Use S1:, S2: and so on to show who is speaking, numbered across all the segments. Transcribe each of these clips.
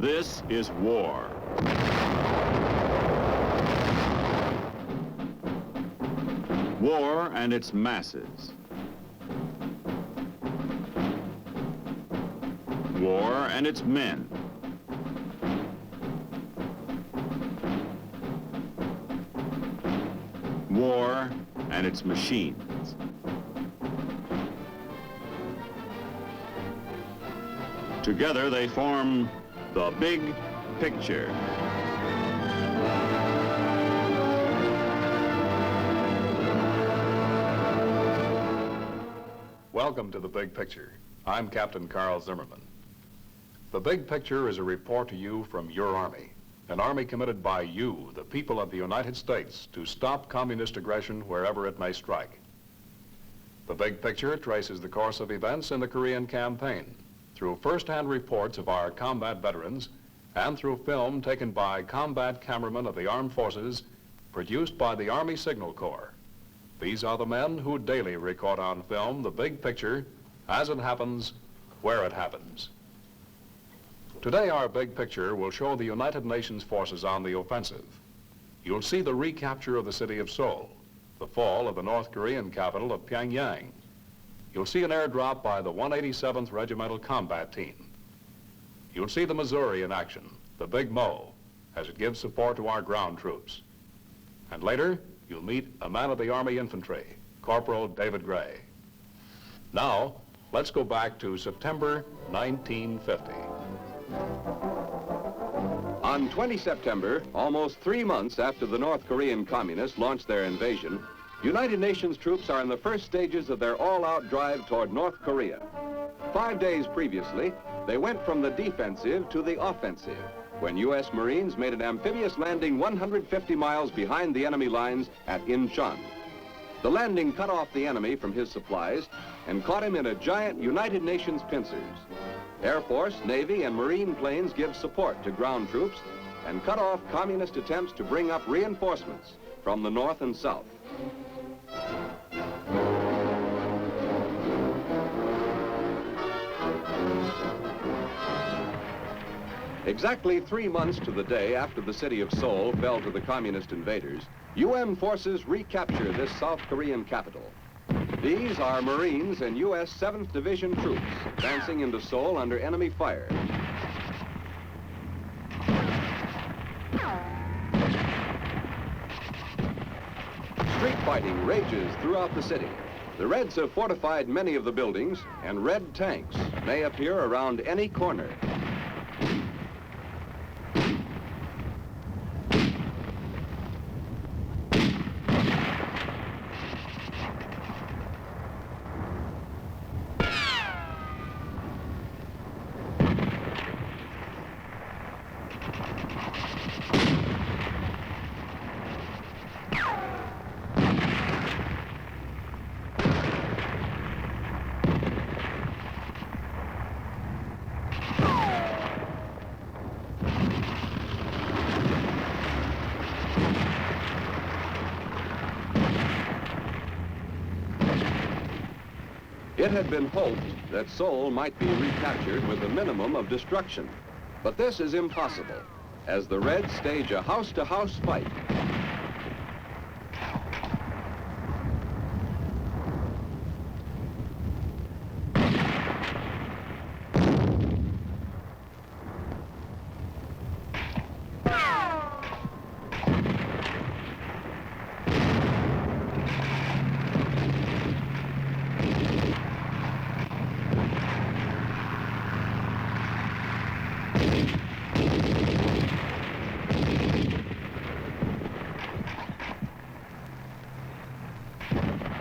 S1: This is war. War and its masses. War and its men. War and its machines. Together they form the big picture.
S2: Welcome to The Big Picture. I'm Captain Carl Zimmerman. The Big Picture is a report to you from your Army, an Army committed by you, the people of the United States, to stop communist aggression wherever it may strike. The Big Picture traces the course of events in the Korean campaign through first-hand reports of our combat veterans and through film taken by combat cameramen of the armed forces produced by the Army Signal Corps. These are the men who daily record on film the big picture as it happens, where it happens. Today, our big picture will show the United Nations forces on the offensive. You'll see the recapture of the city of Seoul, the fall of the North Korean capital of Pyongyang. You'll see an airdrop by the 187th Regimental Combat Team. You'll see the Missouri in action, the Big Mo, as it gives support to our ground troops. And later, you'll meet a man of the Army Infantry, Corporal David Gray. Now, let's go back to September 1950.
S3: On 20 September, almost 3 months after the North Korean communists launched their invasion, United Nations troops are in the first stages of their all-out drive toward North Korea. 5 days previously, they went from the defensive to the offensive, when U.S. Marines made an amphibious landing 150 miles behind the enemy lines at Incheon. The landing cut off the enemy from his supplies and caught him in a giant United Nations pincers. Air Force, Navy, and Marine planes give support to ground troops and cut off communist attempts to bring up reinforcements from the north and south. Exactly 3 months to the day after the city of Seoul fell to the communist invaders, UN forces recapture this South Korean capital. These are Marines and U.S. 7th Division troops advancing into Seoul under enemy fire. Street fighting rages throughout the city. The Reds have fortified many of the buildings, and Red tanks may appear around any corner. It had been hoped that Seoul might be recaptured with a minimum of destruction, but this is impossible, as the Reds stage a house-to-house fight.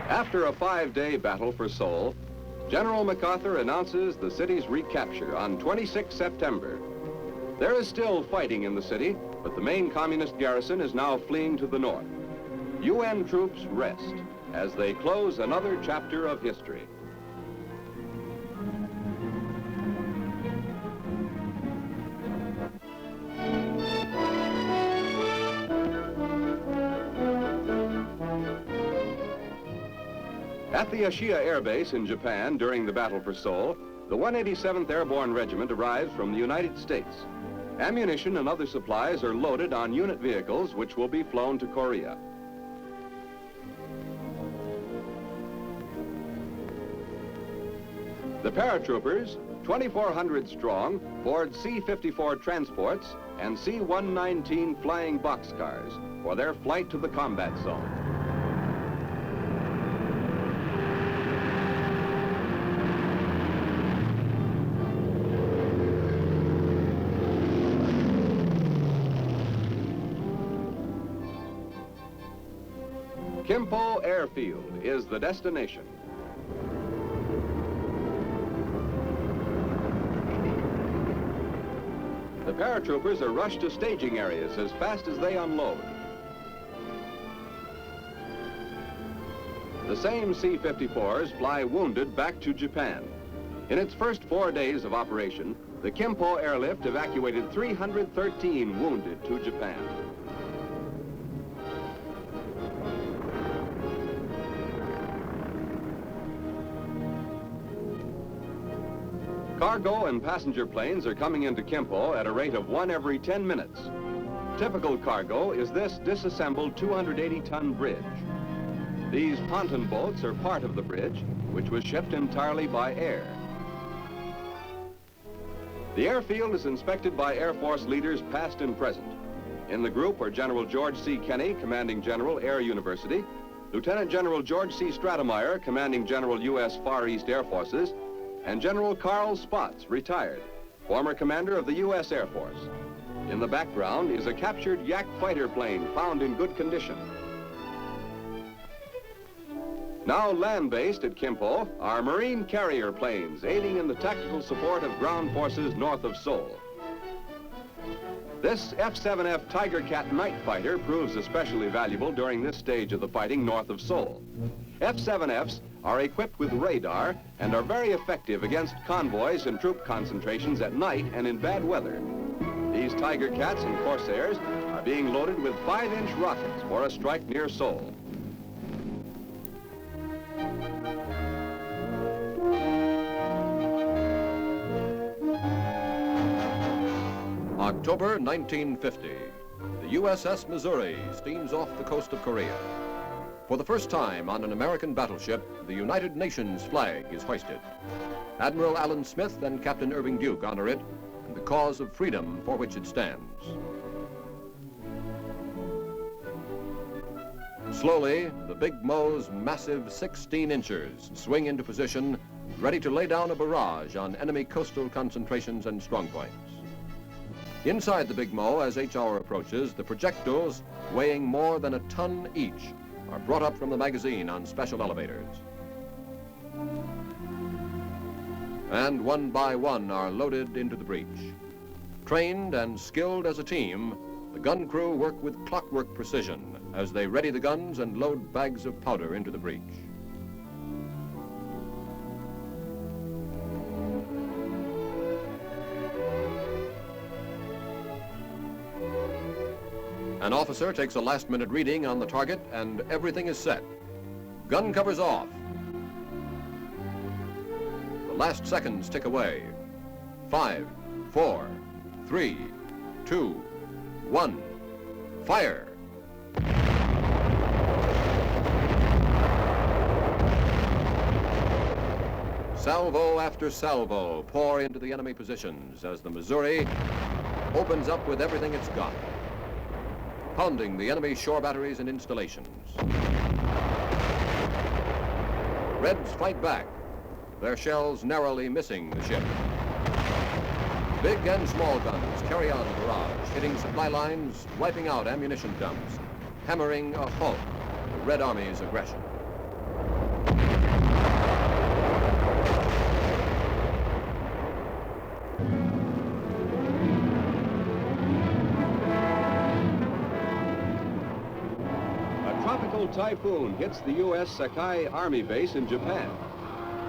S3: After a 5-day battle for Seoul, General MacArthur announces the city's recapture on 26 September. There is still fighting in the city, but the main communist garrison is now fleeing to the north. UN troops rest as they close another chapter of history. At the Ashiya Air Base in Japan during the battle for Seoul, the 187th Airborne Regiment arrives from the United States. Ammunition and other supplies are loaded on unit vehicles which will be flown to Korea. The paratroopers, 2,400 strong, board C-54 transports and C-119 flying boxcars for their flight to the combat zone. Kimpo Airfield is the destination. The paratroopers are rushed to staging areas as fast as they unload. The same C-54s fly wounded back to Japan. In its first 4 days of operation, the Kimpo airlift evacuated 313 wounded to Japan. Cargo and passenger planes are coming into Kimpo at a rate of 1 every 10 minutes. Typical cargo is this disassembled 280-ton bridge. These ponton boats are part of the bridge, which was shipped entirely by air. The airfield is inspected by Air Force leaders past and present. In the group are General George C. Kenney, Commanding General, Air University, Lieutenant General George C. Stratemeyer, Commanding General, U.S. Far East Air Forces, and General Carl Spaatz, retired, former commander of the U.S. Air Force. In the background is a captured Yak fighter plane found in good condition. Now land-based at Kimpo are Marine carrier planes aiding in the tactical support of ground forces north of Seoul. This F-7F Tiger Cat night fighter proves especially valuable during this stage of the fighting north of Seoul. F-7Fs are equipped with radar and are very effective against convoys and troop concentrations at night and in bad weather. These Tiger Cats and Corsairs are being loaded with 5-inch rockets for a strike near Seoul.
S4: October 1950, the USS Missouri steams off the coast of Korea. For the first time on an American battleship, the United Nations flag is hoisted. Admiral Allen Smith and Captain Irving Duke honor it and the cause of freedom for which it stands. Slowly, the Big Mo's massive 16 inchers swing into position, ready to lay down a barrage on enemy coastal concentrations and strongpoints. Inside the Big Mo, as each hour approaches, the projectiles, weighing more than a ton each, are brought up from the magazine on special elevators. And one by one are loaded into the breech. Trained and skilled as a team, the gun crew work with clockwork precision as they ready the guns and load bags of powder into the breech. An officer takes a last-minute reading on the target and everything is set. Gun covers off. The last seconds tick away. 5, 4, 3, 2, 1, fire! Salvo after salvo pour into the enemy positions as the Missouri opens up with everything it's got, pounding the enemy shore batteries and installations. Reds fight back, their shells narrowly missing the ship. Big and small guns carry on the barrage, hitting supply lines, wiping out ammunition dumps, hammering a halt to the Red Army's aggression.
S3: Typhoon hits the U.S. Sakai Army base in Japan.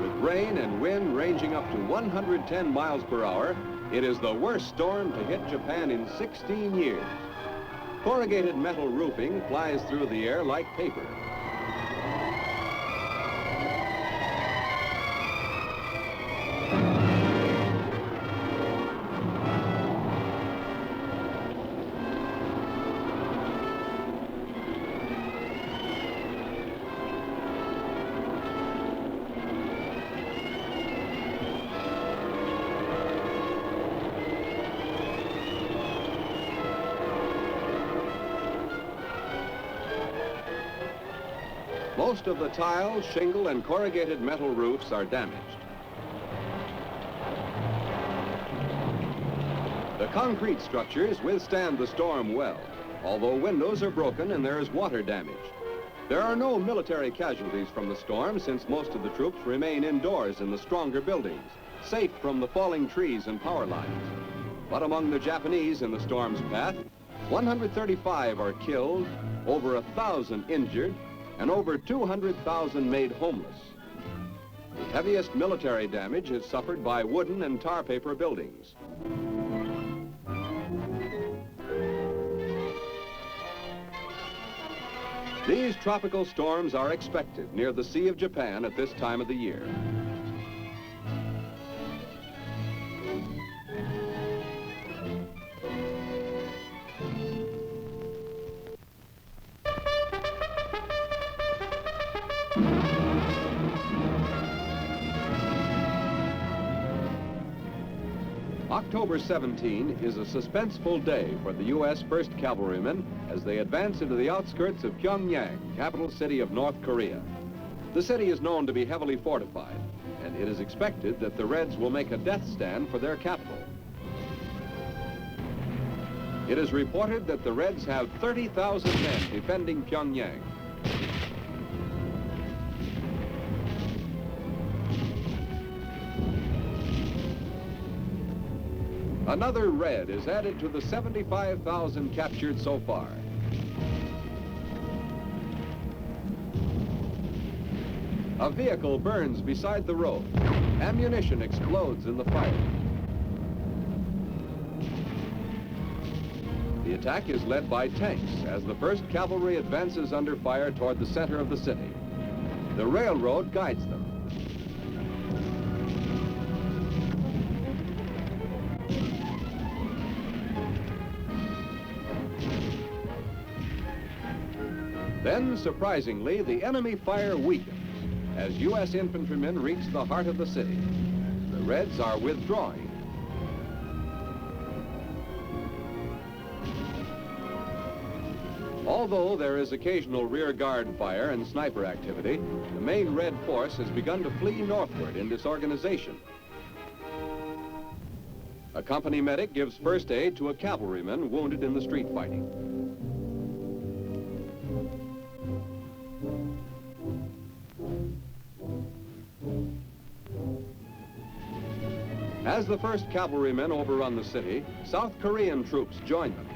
S3: With rain and wind ranging up to 110 miles per hour, it is the worst storm to hit Japan in 16 years. Corrugated metal roofing flies through the air like paper. Most of the tile, shingle, and corrugated metal roofs are damaged. The concrete structures withstand the storm well, although windows are broken and there is water damage. There are no military casualties from the storm since most of the troops remain indoors in the stronger buildings, safe from the falling trees and power lines. But among the Japanese in the storm's path, 135 are killed, over 1,000 injured, and over 200,000 made homeless. The heaviest military damage is suffered by wooden and tar paper buildings. These tropical storms are expected near the Sea of Japan at this time of the year. October 17 is a suspenseful day for the U.S. 1st Cavalrymen as they advance into the outskirts of Pyongyang, capital city of North Korea. The city is known to be heavily fortified, and it is expected that the Reds will make a death stand for their capital. It is reported that the Reds have 30,000 men defending Pyongyang. Another Red is added to the 75,000 captured so far. A vehicle burns beside the road. Ammunition explodes in the fire. The attack is led by tanks as the 1st Cavalry advances under fire toward the center of the city. The railroad guides them. Then, surprisingly, the enemy fire weakens as U.S. infantrymen reach the heart of the city. The Reds are withdrawing. Although there is occasional rear guard fire and sniper activity, the main Red force has begun to flee northward in disorganization. A company medic gives first aid to a cavalryman wounded in the street fighting. As the 1st Cavalrymen overrun the city, South Korean troops join them.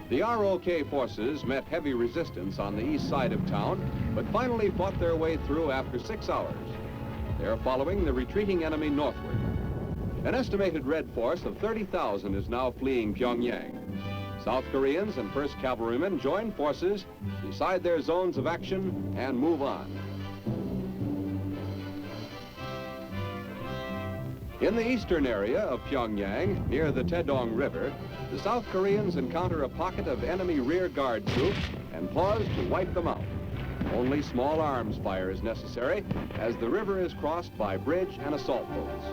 S3: The ROK forces met heavy resistance on the east side of town, but finally fought their way through after 6 hours. They are following the retreating enemy northward. An estimated Red force of 30,000 is now fleeing Pyongyang. South Koreans and 1st Cavalrymen join forces, decide their zones of action, and move on. In the eastern area of Pyongyang, near the Taedong River, the South Koreans encounter a pocket of enemy rear guard troops and pause to wipe them out. Only small arms fire is necessary, as the river is crossed by bridge and assault boats.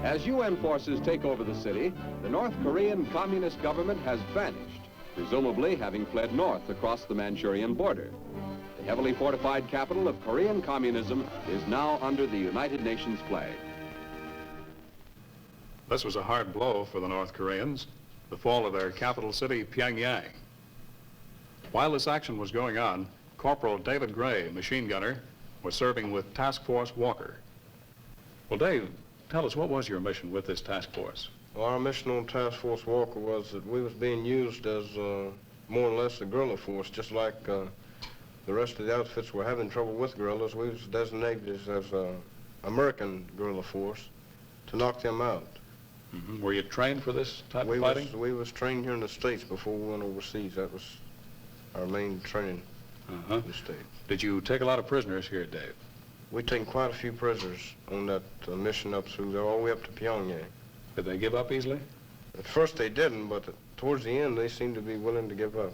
S3: As UN forces take over the city, the North Korean Communist government has vanished, presumably having fled north across the Manchurian border. The heavily fortified capital of Korean communism is now under the United Nations flag.
S2: This was a hard blow for the North Koreans, the fall of their capital city, Pyongyang. While this action was going on, Corporal David Gray, machine gunner, was serving with Task Force Walker. Well, Dave, tell us, what was your mission with this task force?
S5: Well, our mission on Task Force Walker was that we was being used as more or less a guerrilla force, just like the rest of the outfits were having trouble with guerrillas. We was designated as American guerrilla force to knock them out.
S2: Mm-hmm. Were you trained for this type of fighting?
S5: We was trained here in the States before we went overseas. That was our main training in the States.
S2: Did you take a lot of prisoners here, Dave?
S5: We taken quite a few prisoners on that mission up through there, all the way up to Pyongyang.
S2: Did they give up easily?
S5: At first they didn't, but towards the end they seemed to be willing to give up.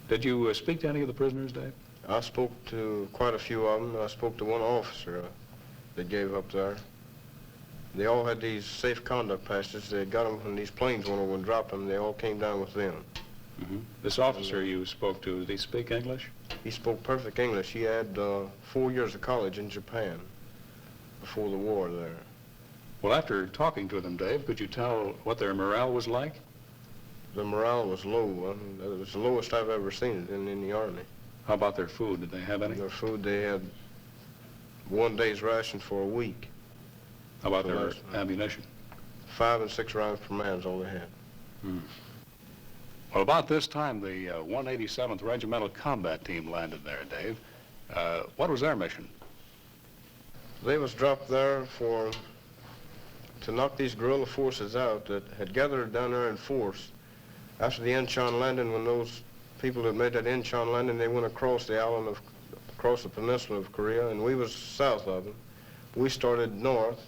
S2: Did you speak to any of the prisoners, Dave?
S5: I spoke to quite a few of them. I spoke to one officer that gave up there. They all had these safe conduct passes. They got them when these planes went over and dropped them. They all came down with them.
S6: This officer you spoke to, did he speak English?
S5: He spoke perfect English. He had 4 years of college in Japan before the war there.
S6: Well, after talking to them, Dave, could you tell what their morale was like?
S5: The morale was low. I mean, it was the lowest I've ever seen it in the Army.
S6: How about their food? Did they have any?
S5: Their food, they had 1 day's ration for a week.
S6: How about
S5: For
S6: their
S5: last night.
S6: ammunition?
S5: 5 and 6 rounds per man is all they had.
S6: Well, about this time, the 187th Regimental Combat Team landed there, Dave. What was their mission?
S5: They was dropped there to knock these guerrilla forces out that had gathered down there in force. After the Incheon landing, when those people that made that Incheon landing, they went across across the peninsula of Korea, and we was south of them. We started north,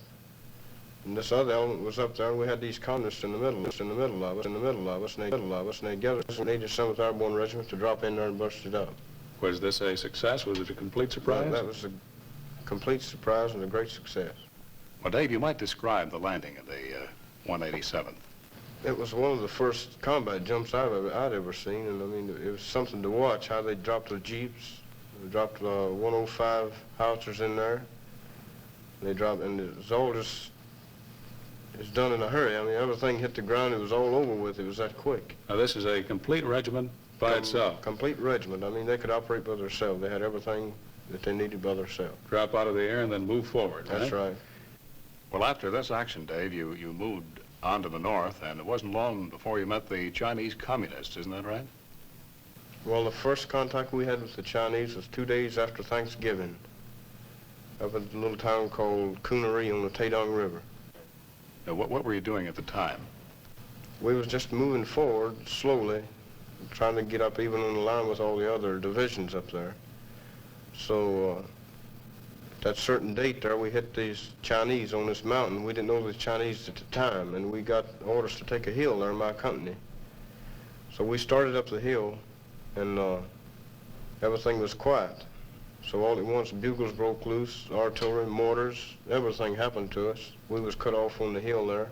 S5: and this other element was up there, and we had these communists in the middle of us, and they gathered us, and they just 7th Airborne Regiment to drop in there and bust it up.
S6: Was this a success? Was it a complete surprise?
S5: That was a complete surprise and a great success.
S6: Well, Dave, you might describe the landing of the 187th.
S5: It was one of the first combat jumps I'd ever seen, and I mean, it was something to watch, how they dropped the Jeeps. They dropped 105 howitzers in there. They dropped, and it was all just, it's done in a hurry. I mean, everything hit the ground, it was all over with. It was that quick.
S6: Now, this is a complete regiment by itself.
S5: Complete regiment. I mean, they could operate by themselves. They had everything that they needed by themselves.
S6: Drop out of the air and then move forward,
S5: That's right.
S6: Well, after this action, Dave, you moved on to the north, and it wasn't long before you met the Chinese communists, isn't that right?
S5: Well, the first contact we had with the Chinese was 2 days after Thanksgiving, up at a little town called Coonery on the Taedong River.
S6: Now, what were you doing at the time?
S5: We was just moving forward slowly, trying to get up even on the line with all the other divisions up there. So that certain date there, we hit these Chinese on this mountain. We didn't know the Chinese at the time, and we got orders to take a hill there in my company. So we started up the hill, and everything was quiet. So all at once, bugles broke loose, artillery, mortars, everything happened to us. We was cut off on the hill there.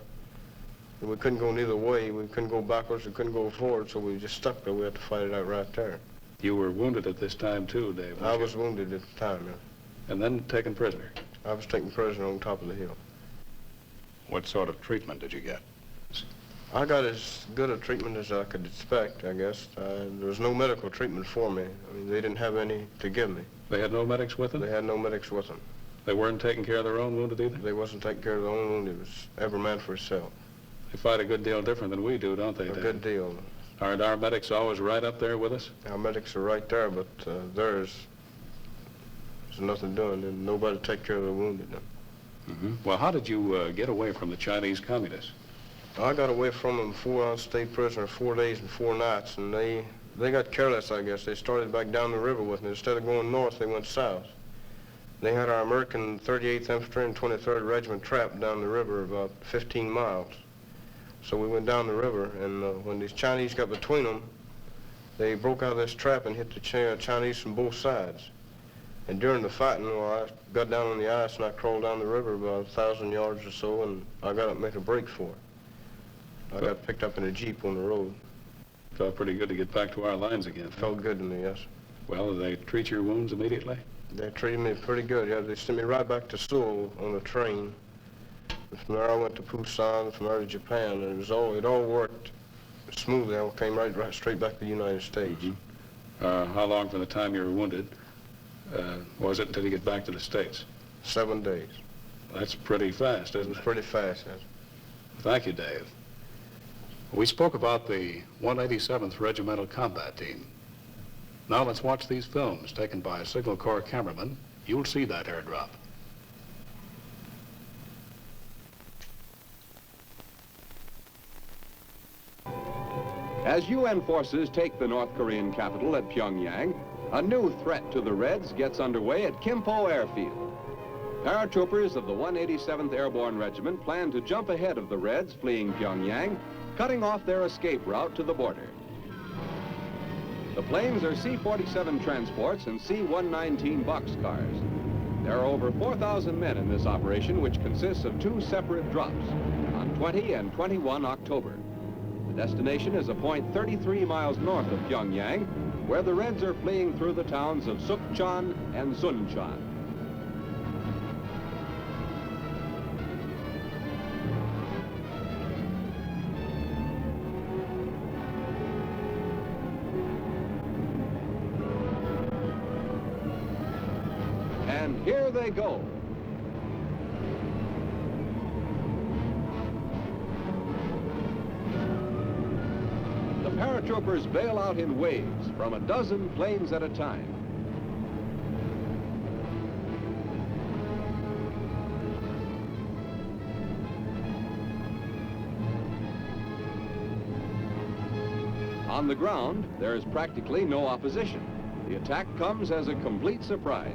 S5: And we couldn't go neither way. We couldn't go backwards, we couldn't go forward, so we just stuck there. We had to fight it out right there.
S6: You were wounded at this time, too, Dave,
S5: I was wounded at the time, yeah.
S6: and then taken prisoner.
S5: I was taken prisoner on top of the hill.
S6: What sort of treatment did you get?
S5: I got as good a treatment as I could expect, I guess. There was no medical treatment for me. I mean, they didn't have any to give me.
S6: They had no medics with them?
S5: They had no medics with them.
S6: They weren't taking care of their own wounded either?
S5: They wasn't taking care of their own wounded. It was every man for himself.
S6: They fight a good deal different than we do, don't they,
S5: A
S6: Dave?
S5: good deal.
S6: Aren't our medics always right up there with us?
S5: Our medics are right there, but there's nothing doing, and nobody to take care of the wounded.
S6: Well, how did you get away from the Chinese communists?
S5: I got away from them before I stayed prisoner 4 days and 4 nights, and they got careless, I guess. They started back down the river with me. Instead of going north, they went south. They had our American 38th Infantry and 23rd Regiment trapped down the river about 15 miles. So we went down the river, and when these Chinese got between them, they broke out of this trap and hit the Chinese from both sides. And during the fighting, well, I got down on the ice and I crawled down the river about 1,000 yards or so, and I got up and made a break for it. I got picked up in a Jeep on the road.
S6: Felt pretty good to get back to our lines again.
S5: Felt good to me, yes.
S6: Well, did they treat your wounds immediately?
S5: They treated me pretty good. Yeah, they sent me right back to Seoul on a train. And from there I went to Busan, from there to Japan, and it all worked smoothly. I came right straight back to the United States.
S6: How long from the time you were wounded was it until you get back to the States?
S5: 7 days.
S6: That's pretty fast,
S5: It
S6: isn't
S5: was
S6: it?
S5: pretty fast, yes.
S6: Thank you, Dave. We spoke about the 187th Regimental Combat Team. Now let's watch these films taken by a Signal Corps cameraman. You'll see that airdrop.
S3: As UN forces take the North Korean capital at Pyongyang, a new threat to the Reds gets underway at Kimpo Airfield. Paratroopers of the 187th Airborne Regiment plan to jump ahead of the Reds fleeing Pyongyang, cutting off their escape route to the border. The planes are C-47 transports and C-119 boxcars. There are over 4,000 men in this operation, which consists of 2 separate drops on 20 and 21 October. The destination is a point 33 miles north of Pyongyang, where the Reds are fleeing through the towns of Sukchon and Suncheon. And here they go. The paratroopers bail out in waves from a dozen planes at a time. On the ground, there is practically no opposition. The attack comes as a complete surprise.